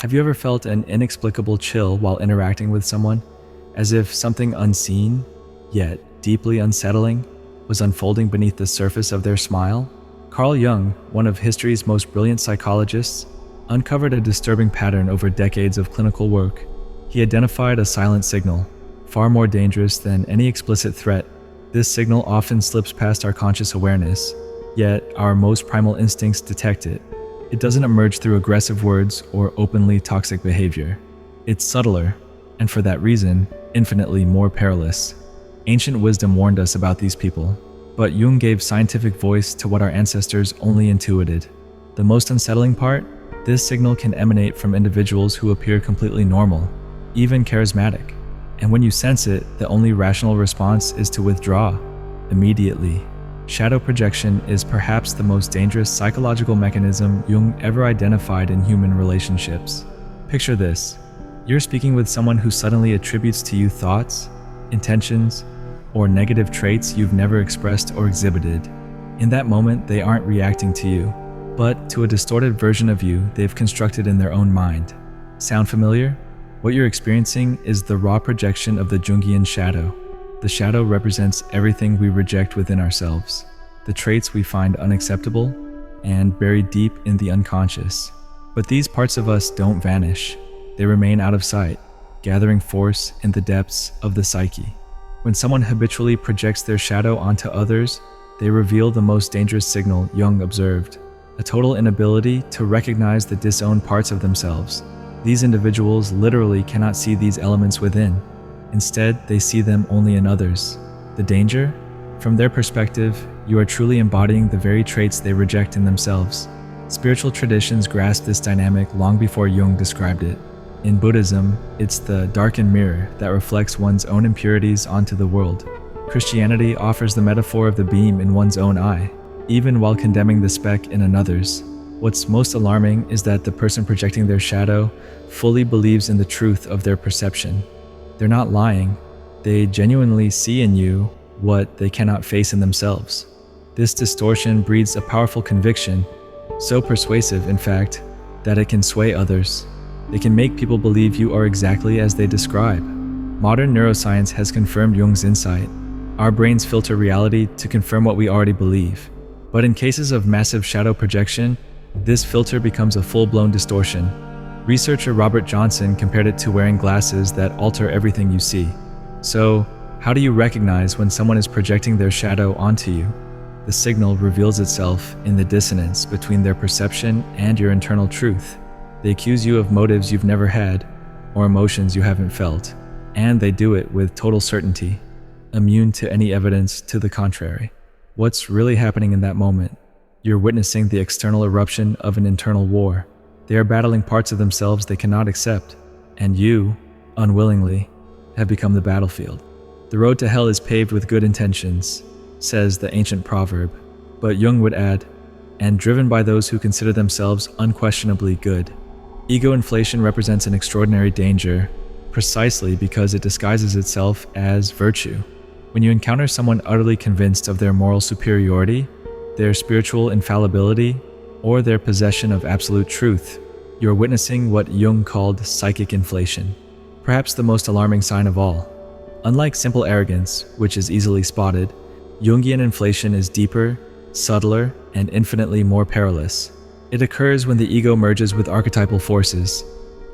Have you ever felt an inexplicable chill while interacting with someone, as if something unseen, yet deeply unsettling, was unfolding beneath the surface of their smile? Carl Jung, one of history's most brilliant psychologists, uncovered a disturbing pattern over decades of clinical work. He identified a silent signal, far more dangerous than any explicit threat. This signal often slips past our conscious awareness, yet our most primal instincts detect it. It doesn't emerge through aggressive words or openly toxic behavior. It's subtler, and for that reason, infinitely more perilous. Ancient wisdom warned us about these people, but Jung gave scientific voice to what our ancestors only intuited. The most unsettling part? This signal can emanate from individuals who appear completely normal, even charismatic. And when you sense it, the only rational response is to withdraw immediately. Shadow projection is perhaps the most dangerous psychological mechanism Jung ever identified in human relationships. Picture this. You're speaking with someone who suddenly attributes to you thoughts, intentions, or negative traits you've never expressed or exhibited. In that moment, they aren't reacting to you, but to a distorted version of you they've constructed in their own mind. Sound familiar? What you're experiencing is the raw projection of the Jungian shadow. The shadow represents everything we reject within ourselves, the traits we find unacceptable and buried deep in the unconscious. But these parts of us don't vanish. They remain out of sight, gathering force in the depths of the psyche. When someone habitually projects their shadow onto others, they reveal the most dangerous signal Jung observed: a total inability to recognize the disowned parts of themselves. These individuals literally cannot see these elements within. Instead, they see them only in others. The danger? From their perspective, you are truly embodying the very traits they reject in themselves. Spiritual traditions grasped this dynamic long before Jung described it. In Buddhism, it's the darkened mirror that reflects one's own impurities onto the world. Christianity offers the metaphor of the beam in one's own eye, even while condemning the speck in another's. What's most alarming is that the person projecting their shadow fully believes in the truth of their perception. They're not lying. They genuinely see in you what they cannot face in themselves. This distortion breeds a powerful conviction, so persuasive, in fact, that it can sway others. It can make people believe you are exactly as they describe. Modern neuroscience has confirmed Jung's insight. Our brains filter reality to confirm what we already believe. But in cases of massive shadow projection, this filter becomes a full-blown distortion. Researcher Robert Johnson compared it to wearing glasses that alter everything you see. So, how do you recognize when someone is projecting their shadow onto you? The signal reveals itself in the dissonance between their perception and your internal truth. They accuse you of motives you've never had, or emotions you haven't felt, and they do it with total certainty, immune to any evidence to the contrary. What's really happening in that moment? You're witnessing the external eruption of an internal war. They are battling parts of themselves they cannot accept, and you, unwillingly, have become the battlefield. The road to hell is paved with good intentions, says the ancient proverb, but Jung would add, and driven by those who consider themselves unquestionably good. Ego inflation represents an extraordinary danger, precisely because it disguises itself as virtue. When you encounter someone utterly convinced of their moral superiority, their spiritual infallibility, or their possession of absolute truth, you are witnessing what Jung called psychic inflation, perhaps the most alarming sign of all. Unlike simple arrogance, which is easily spotted, Jungian inflation is deeper, subtler, and infinitely more perilous. It occurs when the ego merges with archetypal forces,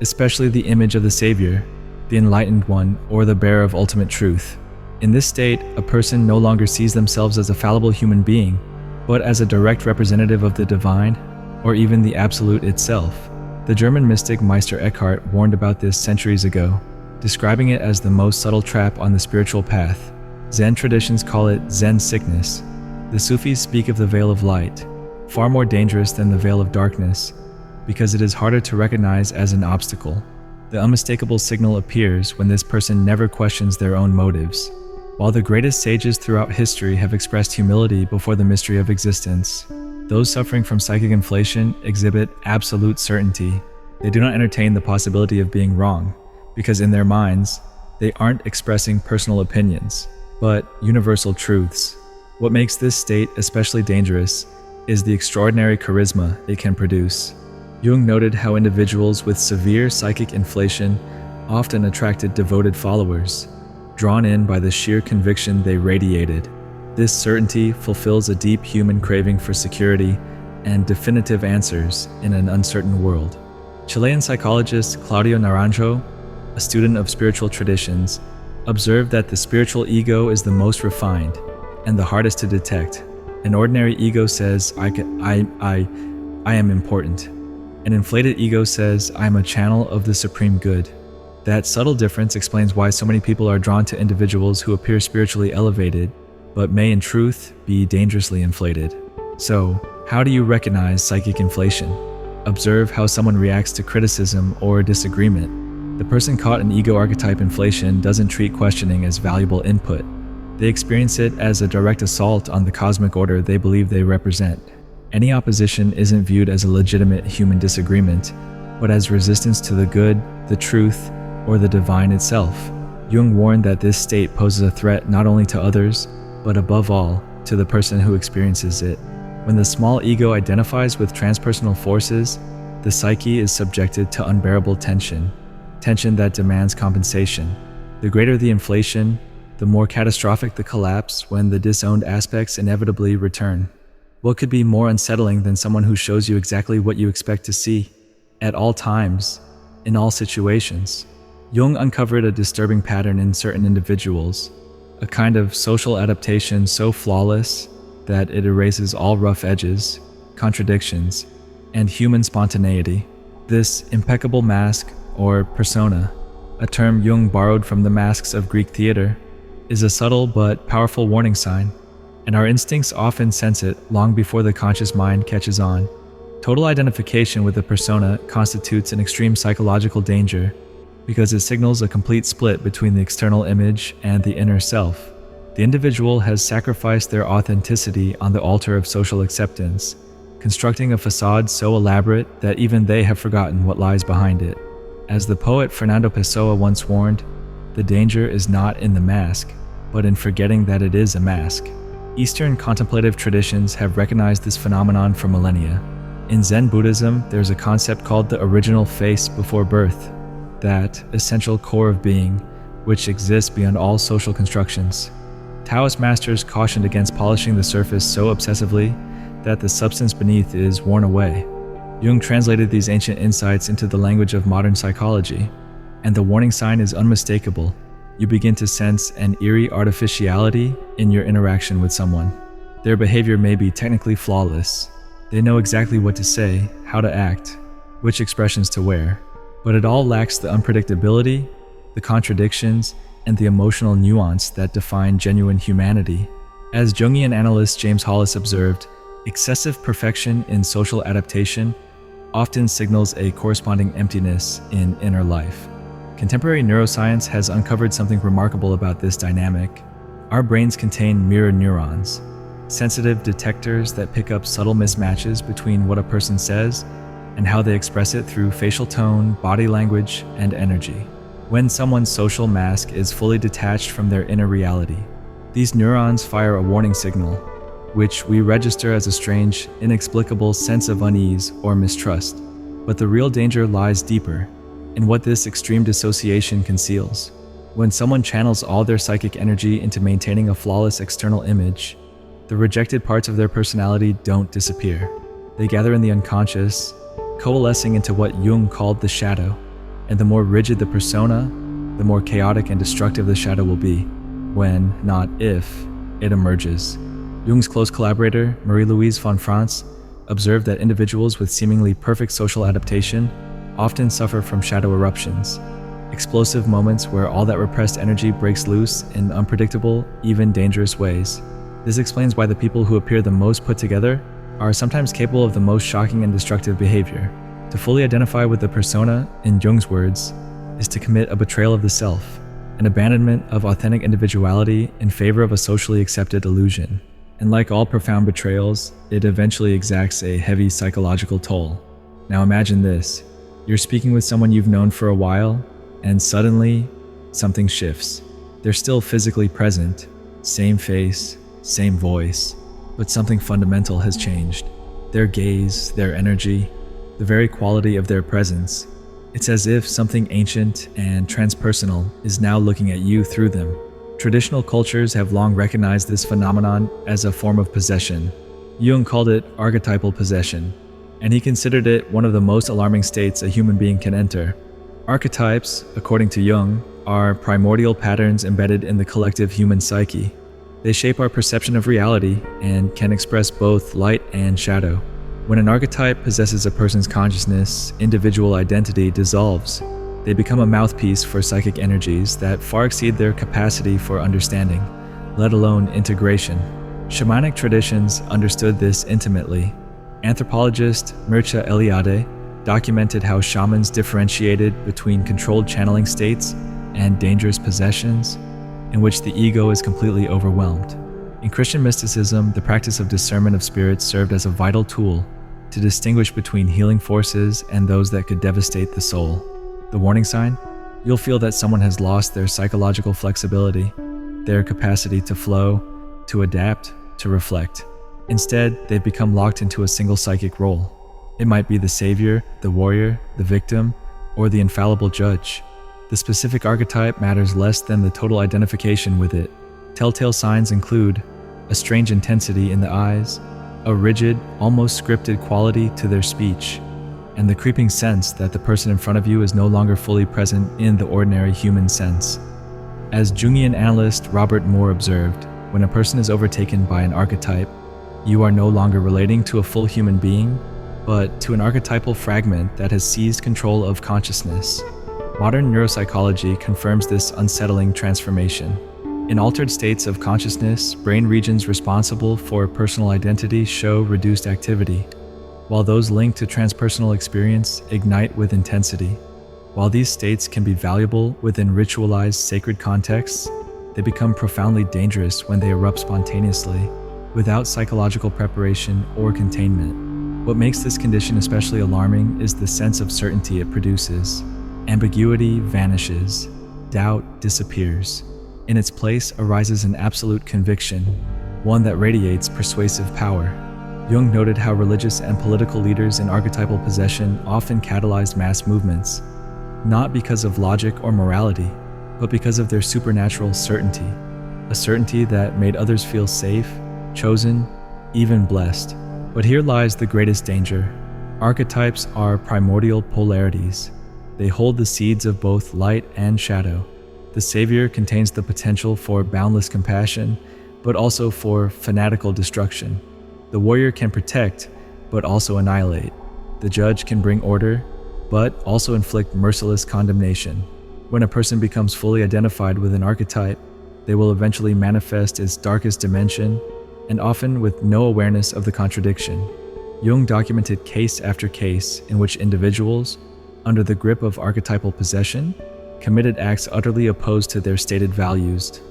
especially the image of the savior, the enlightened one, or the bearer of ultimate truth. In this state, a person no longer sees themselves as a fallible human being, but as a direct representative of the divine, or even the absolute itself. The German mystic Meister Eckhart warned about this centuries ago, describing it as the most subtle trap on the spiritual path. Zen traditions call it Zen sickness. The Sufis speak of the veil of light, far more dangerous than the veil of darkness, because it is harder to recognize as an obstacle. The unmistakable signal appears when this person never questions their own motives. While the greatest sages throughout history have expressed humility before the mystery of existence, those suffering from psychic inflation exhibit absolute certainty. They do not entertain the possibility of being wrong, because in their minds, they aren't expressing personal opinions, but universal truths. What makes this state especially dangerous is the extraordinary charisma it can produce. Jung noted how individuals with severe psychic inflation often attracted devoted followers, drawn in by the sheer conviction they radiated. This certainty fulfills a deep human craving for security and definitive answers in an uncertain world. Chilean psychologist Claudio Naranjo, a student of spiritual traditions, observed that the spiritual ego is the most refined and the hardest to detect. An ordinary ego says, I am important. An inflated ego says, I am a channel of the supreme good. That subtle difference explains why so many people are drawn to individuals who appear spiritually elevated, but may in truth be dangerously inflated. So, how do you recognize psychic inflation? Observe how someone reacts to criticism or disagreement. The person caught in ego archetype inflation doesn't treat questioning as valuable input. They experience it as a direct assault on the cosmic order they believe they represent. Any opposition isn't viewed as a legitimate human disagreement, but as resistance to the good, the truth, or the divine itself. Jung warned that this state poses a threat not only to others, but above all, to the person who experiences it. When the small ego identifies with transpersonal forces, the psyche is subjected to unbearable tension that demands compensation. The greater the inflation, the more catastrophic the collapse when the disowned aspects inevitably return. What could be more unsettling than someone who shows you exactly what you expect to see, at all times, in all situations? Jung uncovered a disturbing pattern in certain individuals, a kind of social adaptation so flawless that it erases all rough edges, contradictions, and human spontaneity. This impeccable mask, or persona, a term Jung borrowed from the masks of Greek theater, is a subtle but powerful warning sign, and our instincts often sense it long before the conscious mind catches on. Total identification with a persona constitutes an extreme psychological danger because it signals a complete split between the external image and the inner self. The individual has sacrificed their authenticity on the altar of social acceptance, constructing a facade so elaborate that even they have forgotten what lies behind it. As the poet Fernando Pessoa once warned, the danger is not in the mask, but in forgetting that it is a mask. Eastern contemplative traditions have recognized this phenomenon for millennia. In Zen Buddhism, there's a concept called the original face before birth, that essential core of being, which exists beyond all social constructions. Taoist masters cautioned against polishing the surface so obsessively that the substance beneath is worn away. Jung translated these ancient insights into the language of modern psychology, and the warning sign is unmistakable. You begin to sense an eerie artificiality in your interaction with someone. Their behavior may be technically flawless. They know exactly what to say, how to act, which expressions to wear, but it all lacks the unpredictability, the contradictions, and the emotional nuance that define genuine humanity. As Jungian analyst James Hollis observed, excessive perfection in social adaptation often signals a corresponding emptiness in inner life. Contemporary neuroscience has uncovered something remarkable about this dynamic. Our brains contain mirror neurons, sensitive detectors that pick up subtle mismatches between what a person says and how they express it through facial tone, body language, and energy. When someone's social mask is fully detached from their inner reality, these neurons fire a warning signal, which we register as a strange, inexplicable sense of unease or mistrust. But the real danger lies deeper, in what this extreme dissociation conceals. When someone channels all their psychic energy into maintaining a flawless external image, the rejected parts of their personality don't disappear. They gather in the unconscious, coalescing into what Jung called the shadow. And the more rigid the persona, the more chaotic and destructive the shadow will be, when, not if, it emerges. Jung's close collaborator, Marie-Louise von Franz, observed that individuals with seemingly perfect social adaptation often suffer from shadow eruptions, explosive moments where all that repressed energy breaks loose in unpredictable, even dangerous ways. This explains why the people who appear the most put together are sometimes capable of the most shocking and destructive behavior. To fully identify with the persona, in Jung's words, is to commit a betrayal of the self, an abandonment of authentic individuality in favor of a socially accepted illusion. And like all profound betrayals, it eventually exacts a heavy psychological toll. Now imagine this. You're speaking with someone you've known for a while, and suddenly, something shifts. They're still physically present, same face, same voice, but something fundamental has changed. Their gaze, their energy, the very quality of their presence. It's as if something ancient and transpersonal is now looking at you through them. Traditional cultures have long recognized this phenomenon as a form of possession. Jung called it archetypal possession, and he considered it one of the most alarming states a human being can enter. Archetypes, according to Jung, are primordial patterns embedded in the collective human psyche. They shape our perception of reality and can express both light and shadow. When an archetype possesses a person's consciousness, individual identity dissolves. They become a mouthpiece for psychic energies that far exceed their capacity for understanding, let alone integration. Shamanic traditions understood this intimately. Anthropologist Mircea Eliade documented how shamans differentiated between controlled channeling states and dangerous possessions, in which the ego is completely overwhelmed. In Christian mysticism, the practice of discernment of spirits served as a vital tool to distinguish between healing forces and those that could devastate the soul. The warning sign? You'll feel that someone has lost their psychological flexibility, their capacity to flow, to adapt, to reflect. Instead, they've become locked into a single psychic role. It might be the savior, the warrior, the victim, or the infallible judge. The specific archetype matters less than the total identification with it. Telltale signs include a strange intensity in the eyes, a rigid, almost scripted quality to their speech, and the creeping sense that the person in front of you is no longer fully present in the ordinary human sense. As Jungian analyst Robert Moore observed, when a person is overtaken by an archetype, you are no longer relating to a full human being, but to an archetypal fragment that has seized control of consciousness. Modern neuropsychology confirms this unsettling transformation. In altered states of consciousness, brain regions responsible for personal identity show reduced activity, while those linked to transpersonal experience ignite with intensity. While these states can be valuable within ritualized sacred contexts, they become profoundly dangerous when they erupt spontaneously, without psychological preparation or containment. What makes this condition especially alarming is the sense of certainty it produces. Ambiguity vanishes, doubt disappears. In its place arises an absolute conviction, one that radiates persuasive power. Jung noted how religious and political leaders in archetypal possession often catalyzed mass movements, not because of logic or morality, but because of their supernatural certainty, a certainty that made others feel safe, chosen, even blessed. But here lies the greatest danger. Archetypes are primordial polarities. They hold the seeds of both light and shadow. The savior contains the potential for boundless compassion, but also for fanatical destruction. The warrior can protect, but also annihilate. The judge can bring order, but also inflict merciless condemnation. When a person becomes fully identified with an archetype, they will eventually manifest its darkest dimension, and often with no awareness of the contradiction. Jung documented case after case in which individuals, under the grip of archetypal possession, committed acts utterly opposed to their stated values,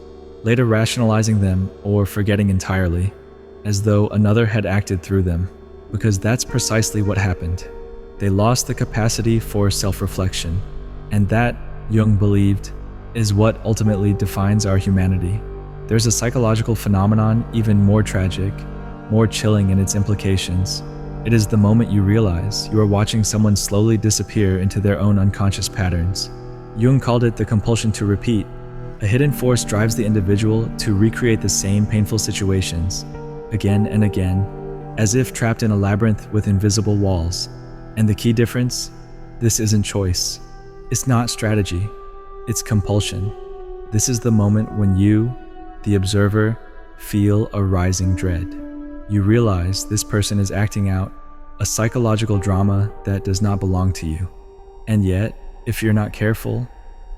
later rationalizing them or forgetting entirely, as though another had acted through them, because that's precisely what happened. They lost the capacity for self-reflection, and that, Jung believed, is what ultimately defines our humanity. There's a psychological phenomenon even more tragic, more chilling in its implications. It is the moment you realize you are watching someone slowly disappear into their own unconscious patterns. Jung called it the compulsion to repeat. A hidden force drives the individual to recreate the same painful situations, again and again, as if trapped in a labyrinth with invisible walls. And the key difference? This isn't choice. It's not strategy. It's compulsion. This is the moment when you, the observer, feel a rising dread. You realize this person is acting out a psychological drama that does not belong to you. And yet, if you're not careful,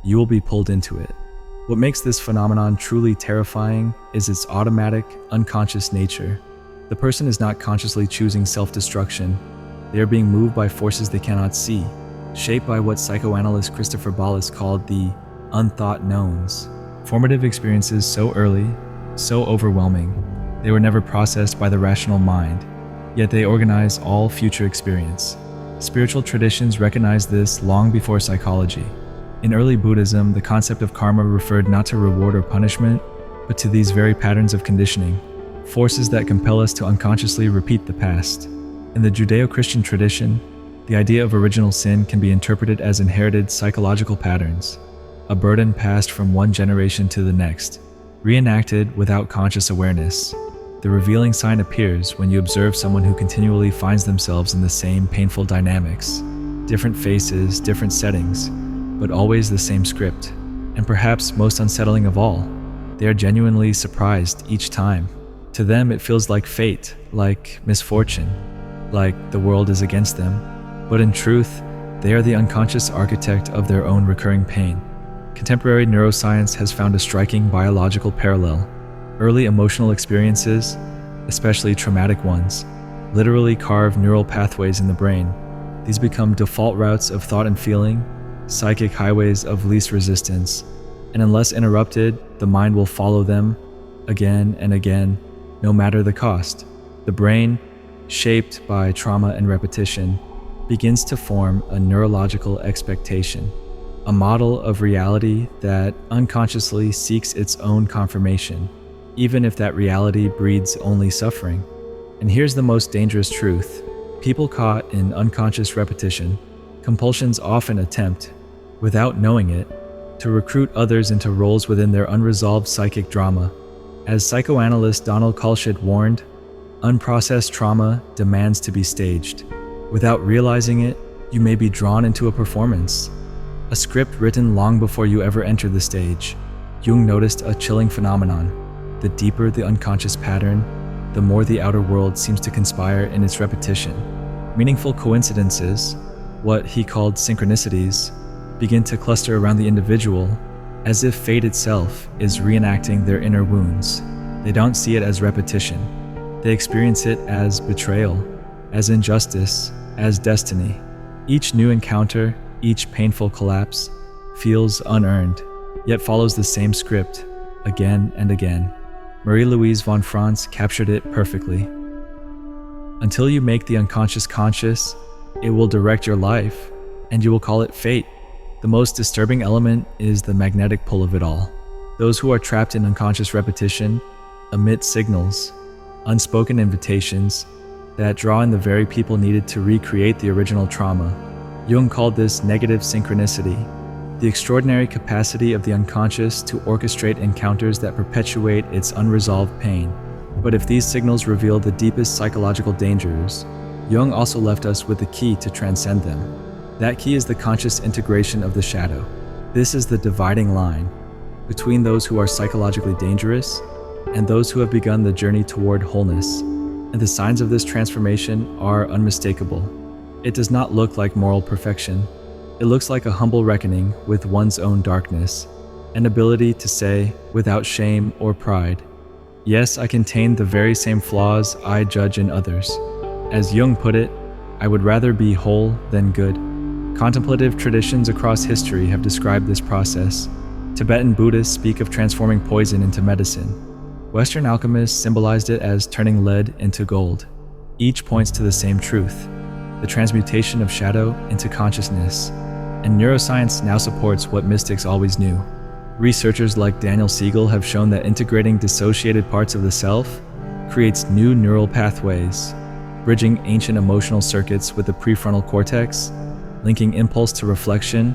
you will be pulled into it. What makes this phenomenon truly terrifying is its automatic, unconscious nature. The person is not consciously choosing self-destruction. They are being moved by forces they cannot see, shaped by what psychoanalyst Christopher Bollas called the unthought knowns. Formative experiences so early, so overwhelming, they were never processed by the rational mind, yet they organize all future experience. Spiritual traditions recognized this long before psychology. In early Buddhism, the concept of karma referred not to reward or punishment, but to these very patterns of conditioning, forces that compel us to unconsciously repeat the past. In the Judeo-Christian tradition, The idea of original sin can be interpreted as inherited psychological patterns, a burden passed from one generation to the next, reenacted without conscious awareness. The revealing sign appears when you observe someone who continually finds themselves in the same painful dynamics, different faces, different settings, but always the same script. And perhaps most unsettling of all, they are genuinely surprised each time. To them, it feels like fate, like misfortune, like the world is against them. But in truth, they are the unconscious architect of their own recurring pain. Contemporary neuroscience has found a striking biological parallel. Early emotional experiences, especially traumatic ones, literally carve neural pathways in the brain. These become default routes of thought and feeling, psychic highways of least resistance, and unless interrupted, the mind will follow them again and again, no matter the cost. The brain, shaped by trauma and repetition, begins to form a neurological expectation, a model of reality that unconsciously seeks its own confirmation, even if that reality breeds only suffering. And here's the most dangerous truth. People caught in unconscious repetition, compulsions often attempt, without knowing it, to recruit others into roles within their unresolved psychic drama. As psychoanalyst Donald Kulshid warned, unprocessed trauma demands to be staged. Without realizing it, you may be drawn into a performance, a script written long before you ever enter the stage. Jung noticed a chilling phenomenon. The deeper the unconscious pattern, the more the outer world seems to conspire in its repetition. Meaningful coincidences, what he called synchronicities, begin to cluster around the individual, as if fate itself is reenacting their inner wounds. They don't see it as repetition. They experience it as betrayal, as injustice, as destiny. Each new encounter, each painful collapse, feels unearned, yet follows the same script, again and again. Marie-Louise von Franz captured it perfectly. Until you make the unconscious conscious, it will direct your life, and you will call it fate. The most disturbing element is the magnetic pull of it all. Those who are trapped in unconscious repetition emit signals, unspoken invitations, that draw in the very people needed to recreate the original trauma. Jung called this negative synchronicity, the extraordinary capacity of the unconscious to orchestrate encounters that perpetuate its unresolved pain. But if these signals reveal the deepest psychological dangers, Jung also left us with the key to transcend them. That key is the conscious integration of the shadow. This is the dividing line between those who are psychologically dangerous and those who have begun the journey toward wholeness. And the signs of this transformation are unmistakable. It does not look like moral perfection. It looks like a humble reckoning with one's own darkness, an ability to say, without shame or pride, yes, I contain the very same flaws I judge in others. As Jung put it, I would rather be whole than good. Contemplative traditions across history have described this process. Tibetan Buddhists speak of transforming poison into medicine. Western alchemists symbolized it as turning lead into gold. Each points to the same truth, the transmutation of shadow into consciousness. And neuroscience now supports what mystics always knew. Researchers like Daniel Siegel have shown that integrating dissociated parts of the self creates new neural pathways, bridging ancient emotional circuits with the prefrontal cortex, linking impulse to reflection,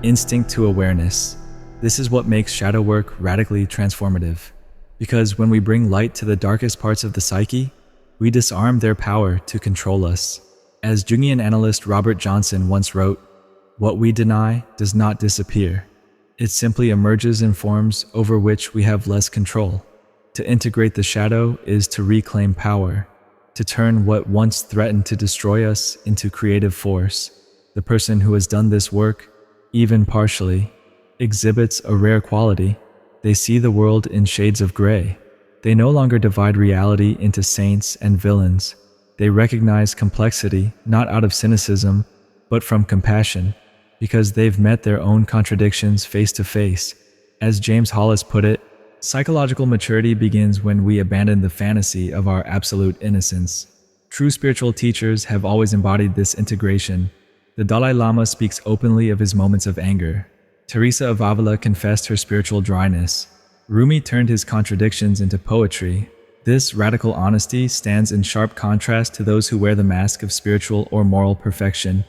instinct to awareness. This is what makes shadow work radically transformative. Because when we bring light to the darkest parts of the psyche, we disarm their power to control us. As Jungian analyst Robert Johnson once wrote, "What we deny does not disappear. It simply emerges in forms over which we have less control. To integrate the shadow is to reclaim power, to turn what once threatened to destroy us into creative force. The person who has done this work, even partially, exhibits a rare quality. They see the world in shades of gray. They no longer divide reality into saints and villains. They recognize complexity not out of cynicism, but from compassion, because they've met their own contradictions face to face." As James Hollis put it, psychological maturity begins when we abandon the fantasy of our absolute innocence. True spiritual teachers have always embodied this integration. The Dalai Lama speaks openly of his moments of anger. Teresa of Avila confessed her spiritual dryness. Rumi turned his contradictions into poetry. This radical honesty stands in sharp contrast to those who wear the mask of spiritual or moral perfection,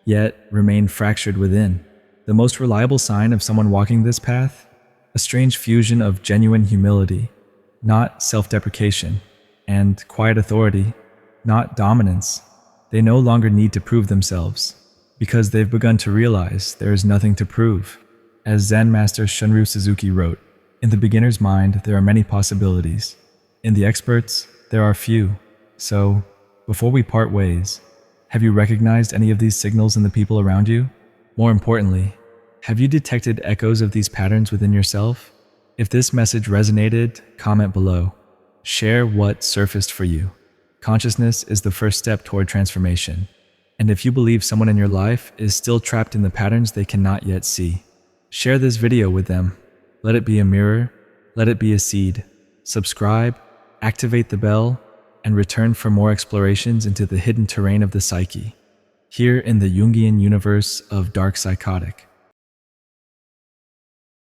yet remain fractured within. The most reliable sign of someone walking this path? A strange fusion of genuine humility, not self-deprecation, and quiet authority, not dominance. They no longer need to prove themselves, because they've begun to realize there is nothing to prove. As Zen master Shunryu Suzuki wrote, "In the beginner's mind, there are many possibilities. In the experts, there are few." So, before we part ways, have you recognized any of these signals in the people around you? More importantly, have you detected echoes of these patterns within yourself? If this message resonated, comment below. Share what surfaced for you. Consciousness is the first step toward transformation. And if you believe someone in your life is still trapped in the patterns they cannot yet see, share this video with them. Let it be a mirror. Let it be a seed. Subscribe, activate the bell, and return for more explorations into the hidden terrain of the psyche, here in the Jungian universe of Dark Psychotic.